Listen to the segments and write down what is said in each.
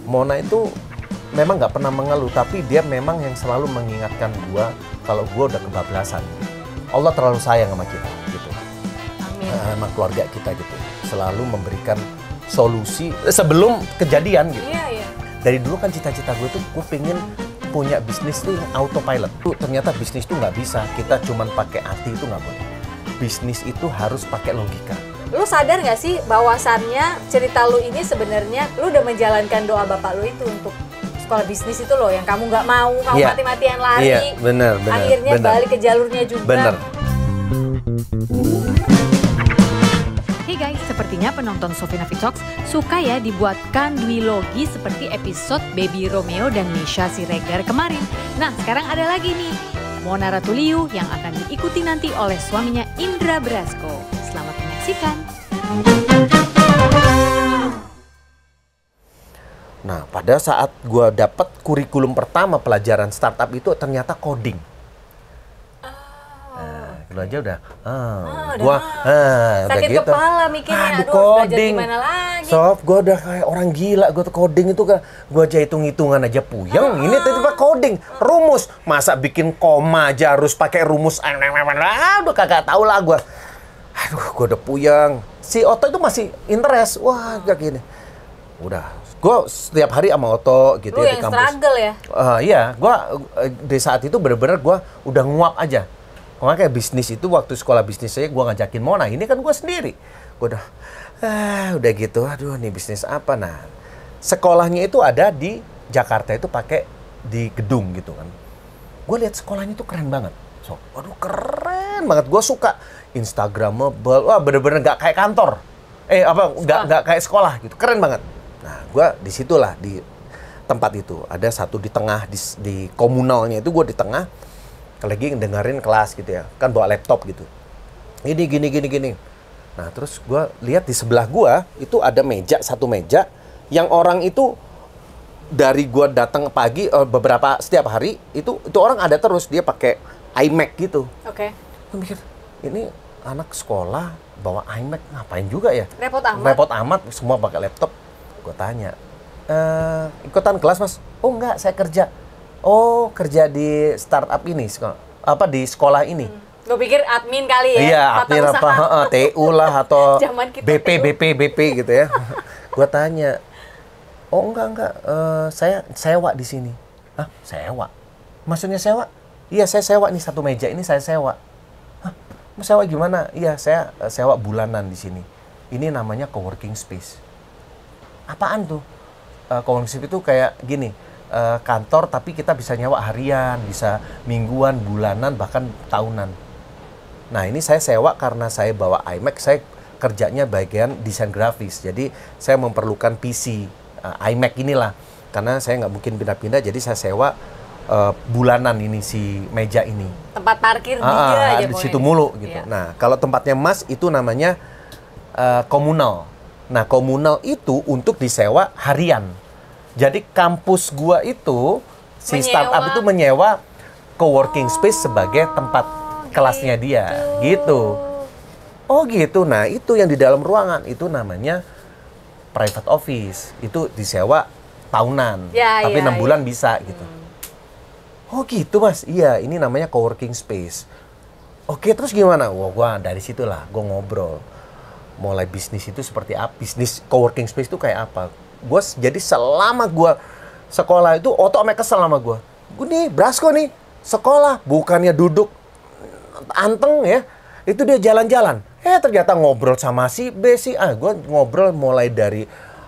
Mona itu memang nggak pernah mengeluh, tapi dia memang yang selalu mengingatkan gue kalau gue udah kebablasan. Allah terlalu sayang sama kita gitu. Amin. Sama keluarga kita gitu. Selalu memberikan solusi sebelum kejadian gitu. Iya, iya. Dari dulu kan cita-cita gue tuh gue pengen punya bisnis tuh yang autopilot. Ternyata bisnis tuh nggak bisa. Kita cuman pakai hati itu nggak boleh. Bisnis itu harus pakai logika. Lu sadar nggak sih bahwasannya cerita lu ini sebenarnya lu udah menjalankan doa bapak lu itu untuk sekolah bisnis itu loh, yang kamu nggak mau, kamu Iya. mati-matian lari. Iya, benar. Akhirnya balik ke jalurnya juga. Bener. Hey guys, sepertinya penonton Sofina Talks suka ya dibuatkan duologi seperti episode Baby Romeo dan Misha Siregar kemarin. Nah, sekarang ada lagi nih, Mona Ratuliu yang akan diikuti nanti oleh suaminya Indra Brasko. Selamat menyaksikan. Nah, pada saat gue dapat kurikulum pertama pelajaran startup itu ternyata coding. Nah, itu aja udah, udah sakit gitu. kepala mikirnya, Aduh, aduh belajar coding. gimana lagi. Sof, gue udah kayak orang gila, gue tuh coding itu kan, gue aja hitung-hitungan aja puyeng. Ini tiba-tiba coding, rumus, masa bikin koma aja harus pakai rumus, udah kagak tahu lah gue. Aduh, gue udah puyeng. Si Otto itu masih interest, wah kayak gini. Udah, gue setiap hari sama Otto gitu Lu ya di yang kampus. struggle ya? Iya, gue di saat itu bener-bener gue udah nguap aja. Makanya kayak bisnis itu waktu sekolah bisnis saya gue ngajakin Mona, ini kan gue sendiri. Gue udah gitu, aduh nih bisnis apa. Nah, sekolahnya itu ada di Jakarta itu pakai di gedung gitu kan. Gue lihat sekolahnya itu keren banget. So, aduh keren banget, gue suka. Instagramable, wah bener-bener nggak kayak kantor. Nggak kayak sekolah gitu, keren banget. Nah, gue disitulah di tempat itu ada satu di tengah di komunalnya itu gue di tengah, lagi dengerin kelas gitu ya, kan bawa laptop gitu. Ini gini. Nah, terus gue lihat di sebelah gue itu ada satu meja yang orang itu dari gue datang pagi setiap hari itu orang ada terus, dia pakai iMac gitu. Oke. Gue mikir ini anak sekolah bawa iMac ngapain juga ya? Repot amat. Semua pakai laptop. Gue tanya, ikutan kelas mas? Oh enggak, saya kerja. Oh, kerja di startup ini, di sekolah ini. Gue pikir admin kali ya? Iya, admin apa, TU lah atau Zaman kita BP gitu ya. Gue tanya, oh enggak, saya sewa di sini. Hah, sewa? Maksudnya sewa? Iya, saya sewa nih satu meja ini saya sewa. Sewa gimana? Iya, saya sewa bulanan di sini. Ini namanya coworking space. Apaan tuh? Coworking space itu kayak gini, kantor tapi kita bisa nyewa harian, bisa mingguan, bulanan, bahkan tahunan. Nah, ini saya sewa karena saya bawa iMac, saya kerjanya bagian desain grafis. Jadi, saya memerlukan PC, iMac inilah. Karena saya nggak mungkin pindah-pindah, jadi saya sewa bulanan ini si meja ini. Tempat parkir dia aja di situ mulu gitu. Iya. Nah, kalau tempatnya Mas itu namanya komunal. Nah, komunal itu untuk disewa harian. Jadi kampus gua itu si startup itu menyewa coworking space sebagai tempat kelasnya dia, gitu. Oh, gitu. Nah, itu yang di dalam ruangan itu namanya private office. Itu disewa tahunan. Tapi 6 bulan bisa gitu. Oh gitu mas, iya ini namanya coworking space. Oke, terus gimana? Wah, gua dari situlah gua ngobrol. Mulai bisnis itu seperti apa? Bisnis coworking space itu kayak apa? Jadi selama gua sekolah itu Otto sampai kesel sama gua. Gua nih, Brasko nih, sekolah bukannya duduk anteng ya. Itu dia jalan-jalan. Ternyata ngobrol sama si B, si A. Gua ngobrol mulai dari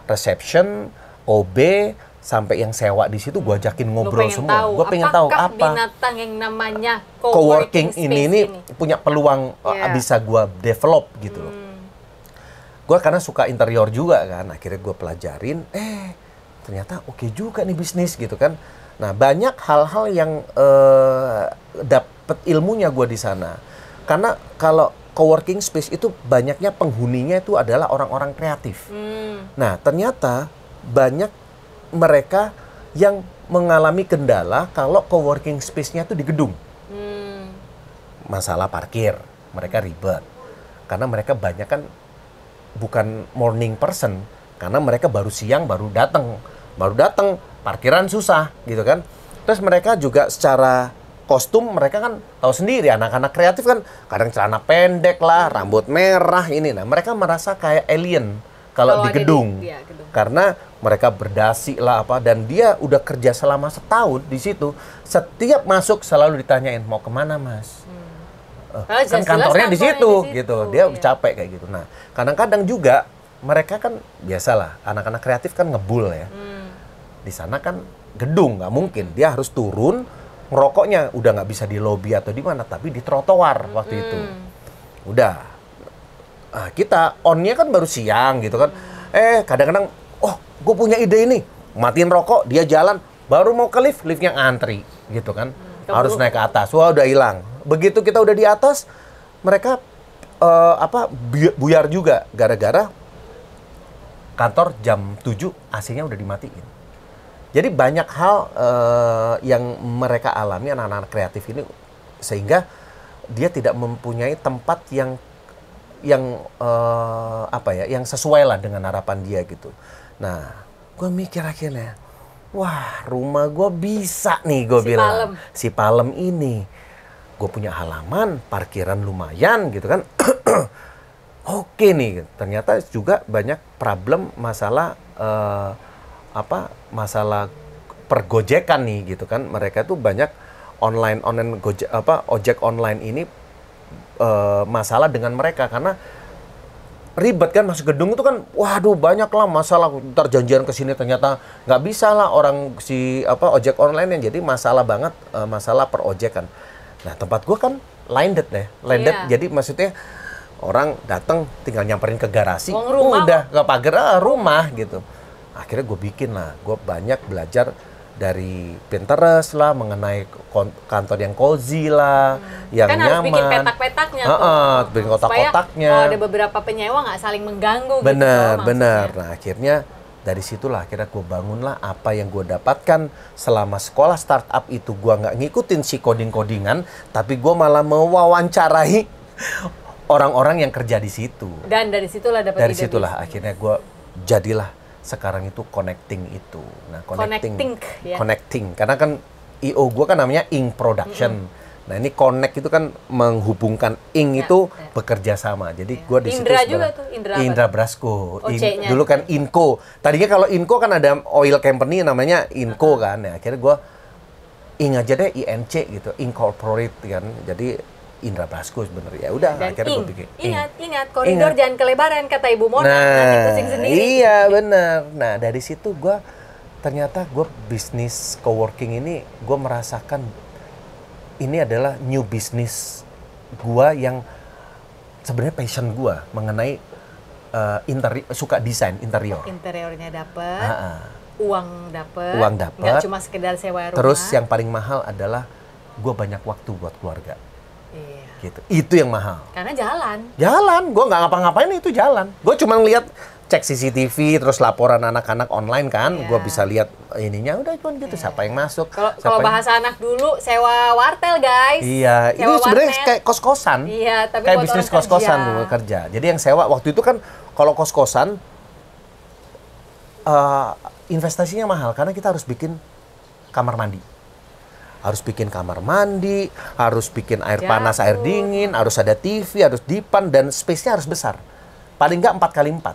reception, OB, sampai yang sewa di situ gue ajakin ngobrol semua. Gue pengen tahu apa binatang yang namanya coworking ini punya peluang bisa gue develop gitu loh. Gue karena suka interior juga kan, akhirnya gue pelajarin. Ternyata oke juga nih bisnis gitu kan. Nah, banyak hal-hal yang dapet ilmunya gue di sana. Karena kalau coworking space itu banyaknya penghuninya itu adalah orang-orang kreatif. Nah, ternyata banyak mereka yang mengalami kendala kalau coworking space-nya itu di gedung. Masalah parkir, mereka ribet. Karena mereka banyak kan bukan morning person, karena mereka baru siang, baru datang. baru datang, parkiran susah gitu kan. Terus mereka juga secara kostum mereka kan tahu sendiri, anak-anak kreatif kan kadang celana pendek lah, rambut merah ini. Nah, mereka merasa kayak alien kalau di gedung. Gedung. Karena mereka berdasi lah apa, dan dia udah kerja selama setahun di situ. Setiap masuk selalu ditanyain mau kemana mas. Kan kantornya di situ gitu. Dia capek kayak gitu. Nah, kadang-kadang juga mereka kan biasalah anak-anak kreatif kan ngebul ya. Di sana kan gedung nggak mungkin, dia harus turun ngerokoknya udah nggak bisa di lobi atau di mana, tapi di trotoar waktu itu. Udah, kita onnya kan baru siang gitu kan. Kadang-kadang, oh gue punya ide ini, matiin rokok, dia jalan, baru mau ke lift, liftnya antri gitu kan. Harus naik ke atas, wah udah hilang. Begitu kita udah di atas, mereka buyar juga gara-gara kantor jam 7 AC-nya udah dimatiin. Jadi banyak hal yang mereka alami anak-anak kreatif ini, sehingga dia tidak mempunyai tempat yang yang sesuai lah dengan harapan dia gitu. Nah, gue mikir akhirnya, wah rumah gue bisa nih, gue bilang. Si Palem ini, gue punya halaman, parkiran lumayan gitu kan. Oke nih, ternyata juga banyak problem masalah masalah pergojekan nih gitu kan. Mereka tuh banyak ojek online ini masalah dengan mereka karena ribet kan masuk gedung itu kan, waduh banyak lah masalah, ntar janjian kesini ternyata nggak bisa lah orang ojek online yang jadi masalah banget masalah perojekan. Nah tempat gua kan landed jadi maksudnya orang datang tinggal nyamperin ke garasi, udah nggak pagar rumah gitu. Akhirnya gue bikin lah, gue banyak belajar dari Pinterest lah mengenai kantor yang cozy lah, yang kan nyaman. Harus bikin petak-petaknya, bikin kotak-kotaknya. Kalau ada beberapa penyewa nggak saling mengganggu. Bener. Nah akhirnya dari situlah akhirnya gue bangunlah apa yang gue dapatkan selama sekolah startup itu. Gue nggak ngikutin si coding-codingan, tapi gue malah mewawancarai orang-orang yang kerja di situ. Dan dari situlah dapat ide. Dari situlah akhirnya gue jadilah sekarang itu connecting itu. Nah, connecting. Karena kan IO gue kan namanya Ink Production. Nah, ini connect itu kan menghubungkan Ink itu bekerja sama. Jadi gue di situ Indra juga tuh, Indra Brasco. Dulu kan Inco. Tadinya kalau Inco kan ada oil company namanya Inco kan. Nah, akhirnya gue Ink aja deh, INC gitu, Incorporate kan. Jadi Indra Brasco sebenarnya. Ya udah akhirnya gue bikin. Ingat koridor jangan kelebaran kata Ibu Mona, nanti pusing sendiri. Iya benar. Nah dari situ ternyata gue bisnis coworking ini gue merasakan ini adalah new business gue yang sebenarnya passion gue mengenai suka desain interior. Interiornya dapet, uang dapet, nggak cuma sekedar sewa rumah. Terus yang paling mahal adalah gue banyak waktu buat keluarga. Gitu. Itu yang mahal. Karena jalan. Gue nggak ngapa-ngapain, itu jalan. Gue cuma lihat cek CCTV, terus laporan anak-anak online kan. Gue bisa lihat ininya, udah cuma gitu. Siapa yang masuk. Kalau bahasa anak dulu, sewa wartel guys. Iya, itu sebenarnya kayak kos-kosan. Iya, tapi kayak bisnis kos-kosan dulu kerja. Jadi yang sewa waktu itu kan, kalau kos-kosan investasinya mahal karena kita harus bikin kamar mandi. Harus bikin kamar mandi, harus bikin air panas, air dingin, harus ada TV, harus dipan, dan space-nya harus besar. Paling nggak 4x4.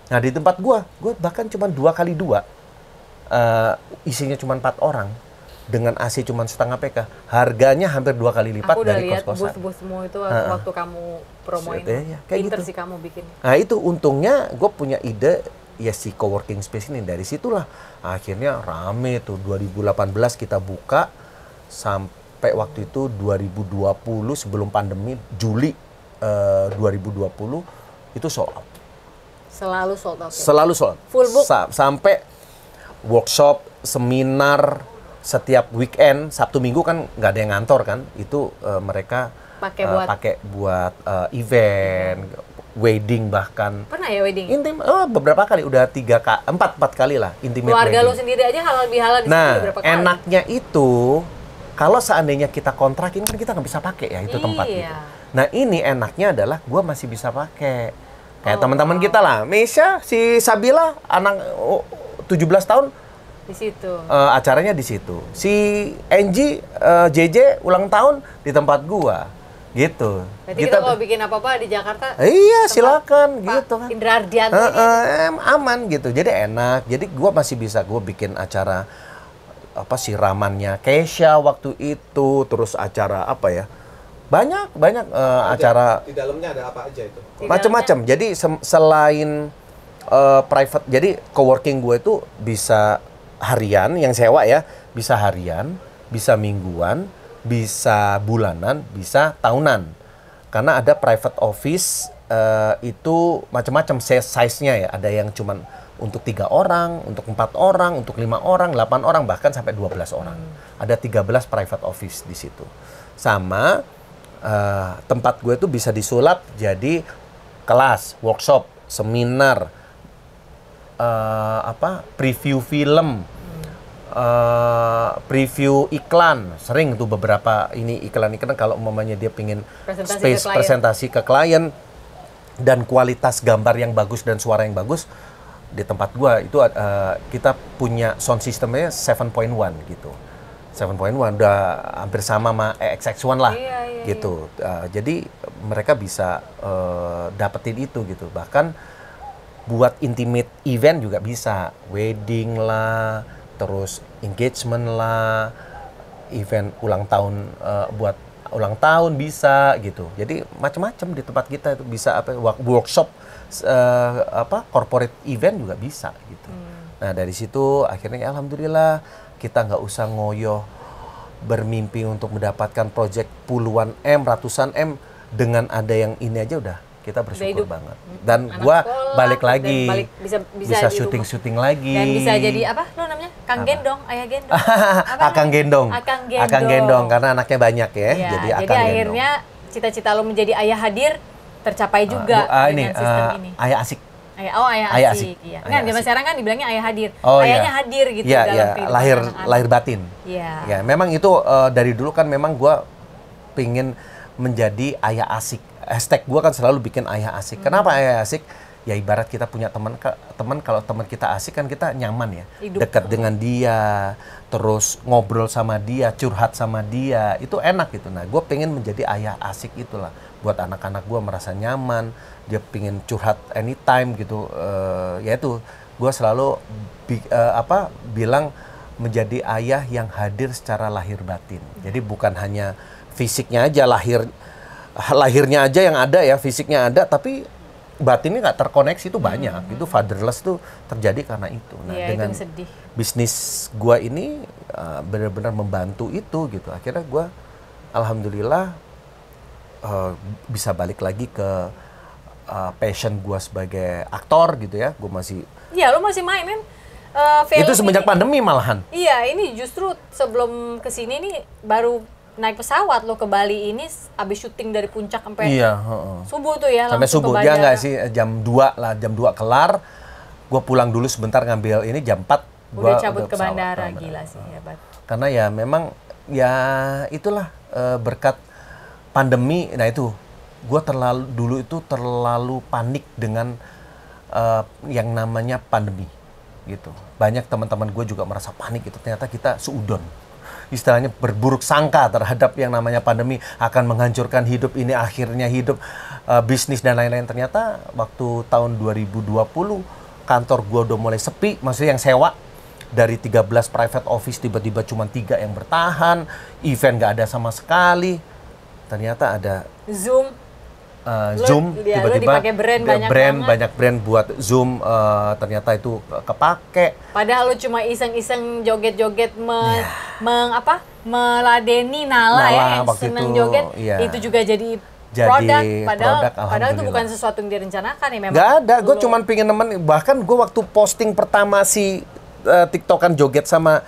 Nah di tempat gue bahkan cuma 2x2. Isinya cuma 4 orang. Dengan AC cuma setengah PK. Harganya hampir 2 kali lipat dari kos-kosan. Aku udah lihat booth-boothmu itu waktu kamu promoin. Pinter sih kamu bikin. Nah itu untungnya gue punya ide, ya si coworking space ini. Dari situlah akhirnya rame tuh. 2018 kita buka. Sampai waktu itu 2020 sebelum pandemi, Juli 2020 itu sold out. Selalu sold out. Selalu sold out. Full book. Sampai workshop, seminar setiap weekend, Sabtu Minggu kan nggak ada yang ngantor kan. Itu mereka pakai buat event, wedding bahkan. Pernah ya wedding? Beberapa kali, udah 4 kali lah intimate keluarga wedding. Lu sendiri aja halal bihalal di situ beberapa kali. Nah, enaknya itu kalau seandainya kita kontrakin kan kita nggak bisa pakai ya itu tempat gitu. Nah ini enaknya adalah gue masih bisa pakai. Kayak teman-teman kita lah, Mesya, si Sabila, anak 17 tahun Di situ. Acaranya di situ. Si Angie, JJ ulang tahun di tempat gua, gitu. Berarti kita kalau bikin apa-apa di Jakarta, iya silakan, Pak gitu kan. Indra Ardianto Aman gitu, jadi enak. Jadi gua masih bisa gua bikin acara apa siramannya Kesha waktu itu, terus acara apa ya? Banyak acara. Di dalamnya ada apa aja itu? Macam-macam. Jadi selain private, jadi coworking gue itu bisa harian yang sewa ya, bisa harian, bisa mingguan, bisa bulanan, bisa tahunan. Karena ada private office itu macam-macam size-nya ya. Ada yang cuman untuk 3 orang, untuk 4 orang, untuk 5 orang, 8 orang, bahkan sampai 12 orang. Ada 13 private office di situ. Sama tempat gue itu bisa disulap jadi kelas, workshop, seminar, preview film, preview iklan. Sering tuh beberapa ini iklan-iklan kalau umpamanya dia pingin presentasi ke klien dan kualitas gambar yang bagus dan suara yang bagus. Di tempat gua itu kita punya sound systemnya 7.1 gitu. 7.1 udah hampir sama sama XX1 lah, gitu. Jadi mereka bisa dapetin itu gitu. Bahkan buat intimate event juga bisa, wedding lah, terus engagement lah, event ulang tahun buat ulang tahun bisa gitu. Jadi macam-macam di tempat kita itu bisa workshop, corporate event juga bisa gitu. Nah dari situ akhirnya alhamdulillah kita nggak usah ngoyo bermimpi untuk mendapatkan proyek puluhan M, ratusan M, dengan ada yang ini aja udah kita bersyukur banget. Dan gua balik lagi, bisa syuting lagi. Dan bisa jadi apa? Lo namanya? Kang Gendong, Ayah Gendong. Akang Gendong. Akang Gendong karena anaknya banyak ya. Ya jadi Akang akhirnya cita-cita lo menjadi ayah hadir tercapai juga dengan sistem ini. Ayah asik. Ayah asik. Iya. Kan zaman sekarang kan dibilangnya ayah hadir. Oh, ayahnya hadir gitu dalam kehidupan lahir batin. Iya. Ya, memang itu dari dulu kan memang gua pingin menjadi ayah asik. Hashtag gue kan selalu bikin ayah asik. Kenapa ayah asik? Ya ibarat kita punya teman kalau teman kita asik kan kita nyaman ya. Dekat dengan dia, terus ngobrol sama dia, curhat sama dia, itu enak gitu. Nah gue pengen menjadi ayah asik itulah. Buat anak-anak gue merasa nyaman, dia pengen curhat anytime gitu. Ya itu, gue selalu bilang menjadi ayah yang hadir secara lahir batin. Jadi bukan hanya fisiknya aja, lahirnya aja yang ada ya, fisiknya ada, tapi batinnya nggak terkoneksi itu banyak. Itu fatherless tuh terjadi karena itu. Nah dengan bisnis gua ini benar-benar membantu itu gitu. Akhirnya gua alhamdulillah bisa balik lagi ke passion gua sebagai aktor gitu ya. Gua masih. Iya, lo masih main kan? Itu semenjak pandemi malahan. Iya, ini justru sebelum kesini nih baru naik pesawat lo ke Bali ini abis syuting dari puncak sampai subuh tuh ya, sampai subuh dia nggak sih jam 2 lah, jam 2 kelar gue pulang dulu sebentar ngambil ini jam 4 udah cabut ke bandara. Gila sih, hebat. Karena ya memang ya itulah berkat pandemi. Nah itu gue dulu terlalu panik dengan yang namanya pandemi gitu. Banyak teman-teman gue juga merasa panik gitu, ternyata kita seudon. Istilahnya berburuk sangka terhadap yang namanya pandemi akan menghancurkan hidup ini, akhirnya hidup, bisnis dan lain-lain. Ternyata waktu tahun 2020 kantor gua udah mulai sepi, maksudnya yang sewa dari 13 private office tiba-tiba cuma 3 yang bertahan, event nggak ada sama sekali. Ternyata ada Zoom tiba-tiba banyak brand buat Zoom, ternyata itu kepake. Padahal lu cuma iseng-iseng joget-joget meladeni Nala ya yang seneng joget, itu juga jadi produk. Padahal itu bukan sesuatu yang direncanakan ya memang. Gak ada, gue cuma pingin nemen. Bahkan gue waktu posting pertama si TikTokan joget sama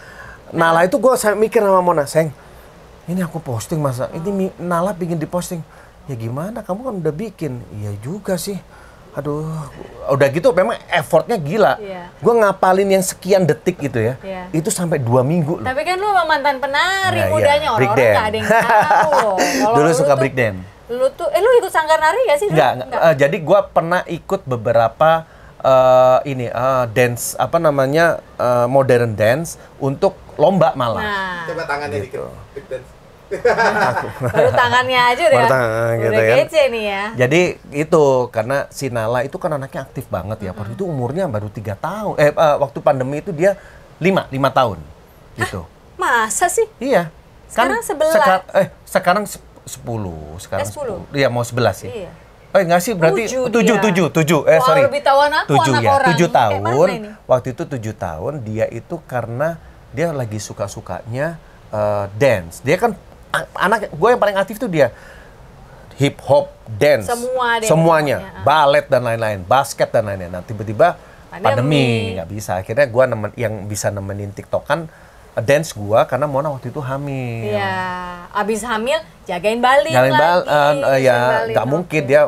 Nala itu gue mikir sama Mona, Seng, ini aku posting masa ini Nala pingin diposting. Ya gimana, kamu kan udah bikin. Iya juga sih. Aduh, udah gitu memang effortnya gila. Gue ngapalin yang sekian detik gitu ya. Itu sampai 2 minggu loh. Tapi kan lu memang mantan penari mudanya, orang-orang gak ada yang tahu loh. Dulu suka breakdance. Lu tuh, lu ikut sanggar nari gak sih? Enggak. Jadi gue pernah ikut beberapa dance apa namanya modern dance untuk lomba malah. Nah, Coba tangannya Gitu. dikit. Big dance. baru tangannya aja udah, Baru tangan, gitu udah kan. kece nih ya. Jadi itu karena si Nala itu kan anaknya aktif banget ya. Waktu itu umurnya baru 3 tahun. Waktu pandemi itu dia 5 tahun gitu. Masa sih? Iya. Sekarang 11. Sekarang 10. Sekarang 10. 10. Iya, mau 11 sih. Iya. Enggak sih, berarti 7. Wah, Sorry. lebih tahuan aku, 7 anak ya. orang. 7 Kayak tahun. mana ini? Waktu itu 7 tahun dia itu karena dia lagi suka-sukanya dance. Dia kan anak gue yang paling aktif tuh dia hip hop, dance. Semua deh, semuanya, semuanya. balet dan lain-lain, basket dan lain-lain. Nah, tiba-tiba Pandemi. nggak bisa. Akhirnya gue yang bisa nemenin TikTokan dance gua karena Mona waktu itu hamil. Iya, abis hamil jagain Bali Nyalain lagi. ya nggak mungkin dia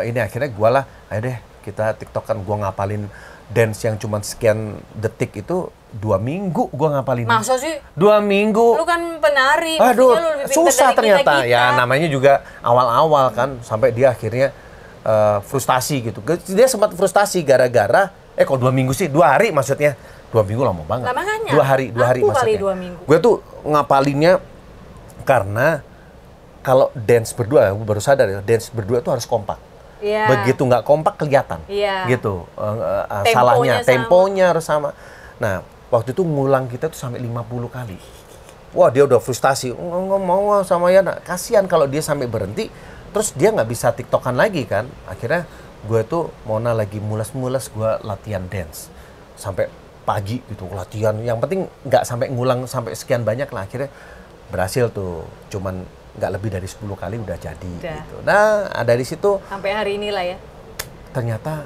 ini akhirnya gua lah, ayo deh kita TikTokan, gua ngapalin dance yang cuma sekian detik itu 2 minggu gua ngapalin. Masa sih? 2 minggu. Lu kan penari, Aduh, mestinya lu lebih pintar susah dari ternyata. kita-kita. Ya namanya juga awal-awal kan, sampai dia akhirnya frustasi gitu. Dia sempat frustasi gara-gara kok 2 minggu sih? 2 hari maksudnya. 2 minggu lama banget. Lah makanya, 2 hari aku kali maksudnya. 2 minggu. Gue tuh ngapalinnya karena kalau dance berdua, gue baru sadar ya, dance berdua tuh harus kompak. Iya. Begitu nggak kompak kelihatan. Iya. Gitu. Temponya Salahnya, sama. temponya harus sama. Nah, waktu itu ngulang kita tuh sampai 50 kali. Wah, dia udah frustasi. Nggak mau sama Yana. Kasihan kalau dia sampai berhenti, terus dia nggak bisa TikTokan lagi kan. Akhirnya gue tuh Mona lagi mules-mules, gue latihan dance sampai pagi gitu latihan. Yang penting nggak sampai ngulang sampai sekian banyak lah. Akhirnya berhasil tuh. Cuman nggak lebih dari 10 kali udah jadi. Udah. Gitu. Nah, dari situ Sampai hari inilah ya. ternyata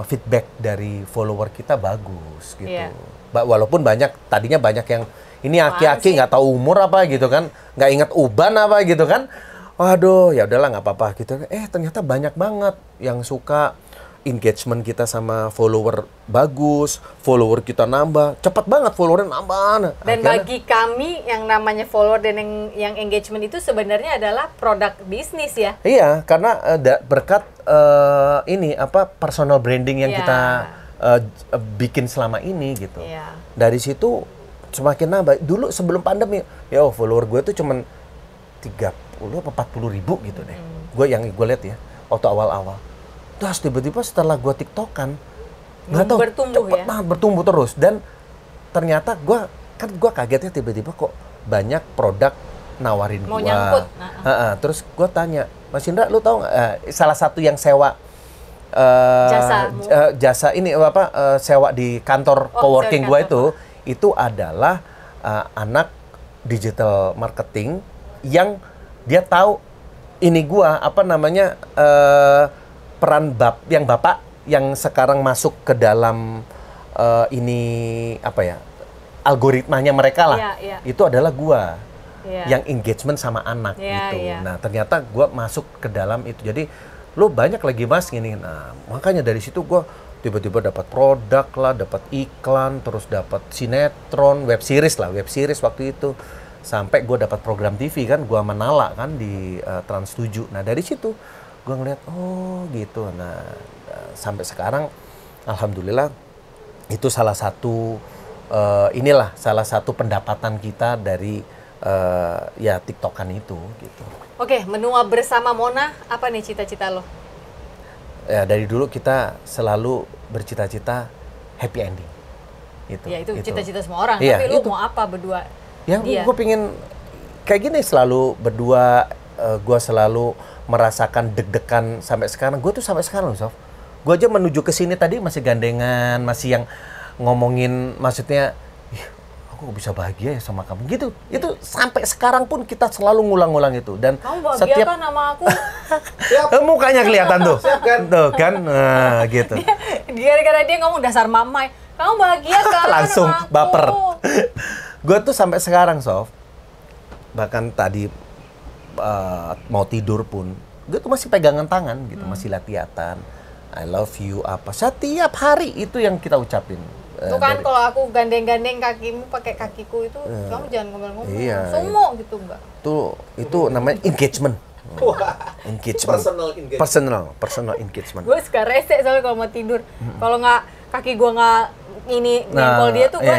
feedback dari follower kita bagus gitu. Iya. Walaupun tadinya banyak yang ini aki-aki sih? nggak tahu umur apa gitu kan, nggak ingat uban apa gitu kan. Waduh, ya udahlah nggak apa-apa gitu. Ternyata banyak banget yang suka, engagement kita sama follower bagus, follower kita nambah, cepet banget followernya nambah. Dan Akhirnya- bagi kami yang namanya follower dan yang engagement itu sebenarnya adalah produk bisnis ya. Iya, karena berkat personal branding yang Iya. kita bikin selama ini gitu. Iya. Dari situ semakin nambah. Dulu sebelum pandemi, follower gue tuh cuman 30 apa 40 ribu gitu deh. Gue lihat ya, waktu awal-awal. Terus tiba-tiba setelah gue TikTokan, nggak tahu Bertumbuh cepet ya? banget bertumbuh terus. Dan ternyata gue kagetnya tiba-tiba kok banyak produk nawarin Mau gue. nyangkut. Terus gue tanya, Mas Indra, lu tahu nggak salah satu yang sewa Jasamu. jasa ini sewa di kantor Oh, coworking sewa di gue itu adalah anak digital marketing yang dia tahu ini gua peran bapak yang sekarang masuk ke dalam algoritmanya mereka lah. Iya, iya. Itu adalah gua Iya. yang engagement sama anak Iya, gitu. iya. Nah, ternyata gua masuk ke dalam itu. Jadi lo banyak lagi Mas gini. Nah, makanya dari situ gua tiba-tiba dapat produk lah, dapat iklan, terus dapat sinetron, web series waktu itu. Sampai gue dapat program TV kan, gue menala kan di Trans 7. Nah dari situ gue ngeliat, oh gitu. Nah sampai sekarang, alhamdulillah itu salah satu salah satu pendapatan kita dari TikTokan itu gitu. Oke, menua bersama Mona, apa nih cita-cita lo? Ya dari dulu kita selalu bercita-cita happy ending. Gitu. Ya itu cita-cita semua orang, Iya, tapi lu itu. mau apa berdua? Ya, Dia. gue pengen kayak gini selalu berdua. Gue selalu merasakan deg-degan sampai sekarang. Gue tuh sampai sekarang, Sof. Gue aja menuju ke sini tadi masih gandengan, masih yang ngomongin, maksudnya, ih, aku bisa bahagia ya sama kamu. Gitu. Itu sampai sekarang pun kita selalu ngulang-ngulang itu. Dan Kamu bahagia kan sama aku? mukanya kelihatan tuh, tuh kan, nah, gitu. Gara-gara dia ngomong dasar mamai. Kamu bahagia kan Langsung sama aku? baper. Gue tuh sampai sekarang, Sof, bahkan tadi mau tidur pun, gue tuh masih pegangan tangan gitu, masih latihan. I love you apa setiap hari itu yang kita ucapin. Tuh kan kalau aku gandeng-gandeng kakimu pakai kakiku itu, kamu jangan ngomong-ngomong. Iya. Sumo gitu enggak? Itu namanya engagement. Engagement. Personal engagement. Gue suka rese soalnya kalau mau tidur. Kalau nggak kaki gue nggak ini nempel dia tuh gue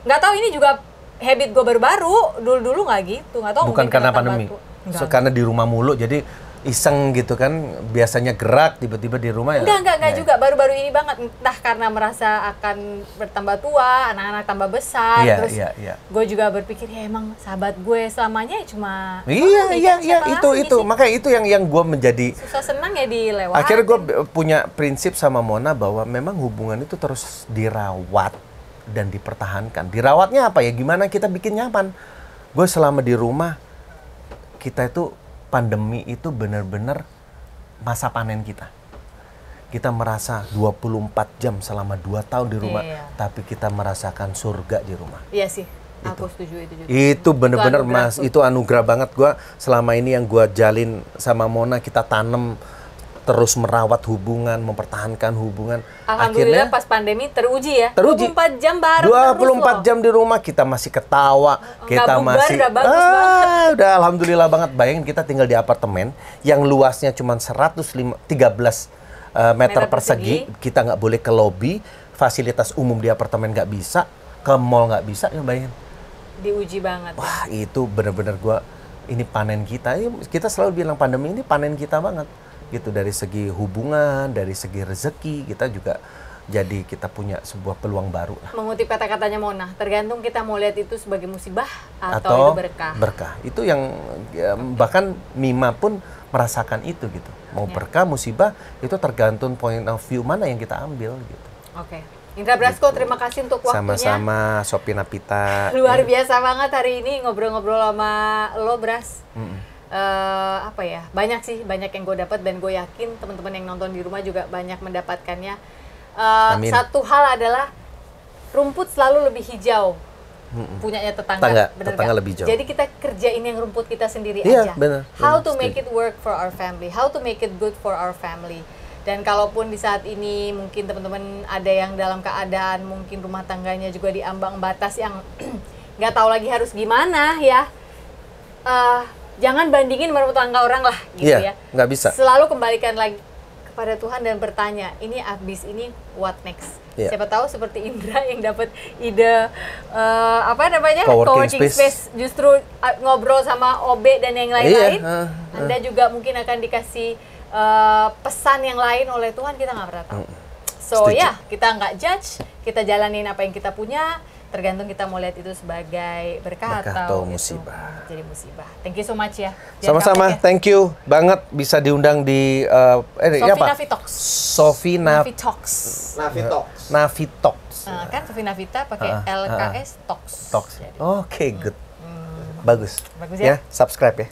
nggak tahu ini juga habit gue baru-baru. Dulu nggak gitu, nggak tahu. Bukan karena pandemi. Karena di rumah mulu jadi iseng gitu kan, biasanya gerak tiba-tiba di rumah ya. Enggak juga, baru-baru ini banget, entah karena merasa akan bertambah tua, anak-anak tambah besar, terus gue juga berpikir ya emang sahabat gue selamanya ya cuma itu makanya itu yang gue menjadi susah senang ya dilewati. Akhirnya gue punya prinsip sama Mona bahwa memang hubungan itu terus dirawat dan dipertahankan. Dirawatnya apa ya, gimana kita bikin nyaman. Gue selama di rumah, kita itu pandemi itu benar-benar masa panen kita. Kita merasa 24 jam selama 2 tahun di rumah, tapi kita merasakan surga di rumah. Iya sih, aku setuju itu juga. Itu benar-benar Mas, itu anugerah banget gua selama ini yang gua jalin sama Mona, kita tanam terus merawat hubungan, mempertahankan hubungan. Alhamdulillah pas pandemi teruji ya. Teruji. 24 jam bareng 24 jam di rumma kita masih ketawa, kita masih udah bagus banget. Udah alhamdulillah banget. Bayangin kita tinggal di apartemen yang luasnya cuma 13 meter persegi, kita nggak boleh ke lobi, fasilitas umum di apartemen nggak bisa, ke mall nggak bisa, ya bayangin. Diuji banget. Wah, itu benar-benar ini panen kita. Kita selalu bilang pandemi ini panen kita banget. Gitu, dari segi hubungan, dari segi rezeki, kita juga jadi kita punya sebuah peluang baru lah. Mengutip kata-katanya Mona, tergantung kita mau lihat itu sebagai musibah atau itu berkah. Berkah. Itu yang bahkan Mima pun merasakan itu gitu. Mau berkah, musibah, itu tergantung point of view mana yang kita ambil gitu. Oke. Indra Brasko, terima kasih untuk waktunya. Sama-sama, Sophie Napita. Luar biasa banget hari ini ngobrol-ngobrol sama lo, Bras. Banyak yang gue dapat, dan gue yakin teman-teman yang nonton di rumah juga banyak mendapatkannya. Satu hal adalah rumput selalu lebih hijau punyanya tetangga lebih hijau. Jadi kita kerjain yang rumput kita sendiri aja. Bener, how to make it work for our family, how to make it good for our family. Dan kalaupun di saat ini mungkin teman-teman ada yang dalam keadaan mungkin rumah tangganya juga diambang batas yang nggak tahu lagi harus gimana ya. Jangan bandingin rumah tangga orang lah gitu ya. Nggak bisa. Selalu kembalikan lagi kepada Tuhan dan bertanya, ini abis ini what next? Siapa tahu seperti Indra yang dapat ide coworking space justru ngobrol sama OB dan yang lain-lain. Anda juga mungkin akan dikasih pesan yang lain oleh Tuhan, kita nggak pernah tahu. So kita nggak judge, kita jalanin apa yang kita punya. Tergantung kita mau lihat itu sebagai berkah atau musibah. Jadi musibah. Thank you so much ya. Sama-sama, thank you banget bisa diundang di Sophie Navi Talks. Navi Talks. Kan Sophie Navita pakai LKS Talks. Oke, good. Bagus ya. Subscribe ya.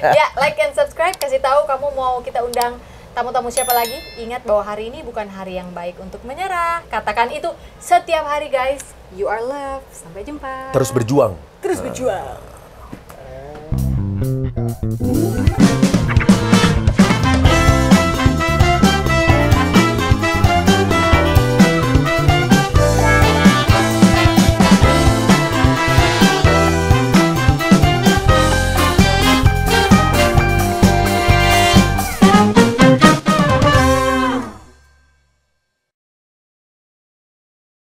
Ya, like and subscribe, kasih tahu kamu mau kita undang tamu-tamu siapa lagi. Ingat bahwa hari ini bukan hari yang baik untuk menyerah. Katakan itu setiap hari guys. You are loved. Sampai jumpa. Terus berjuang. Terus berjuang.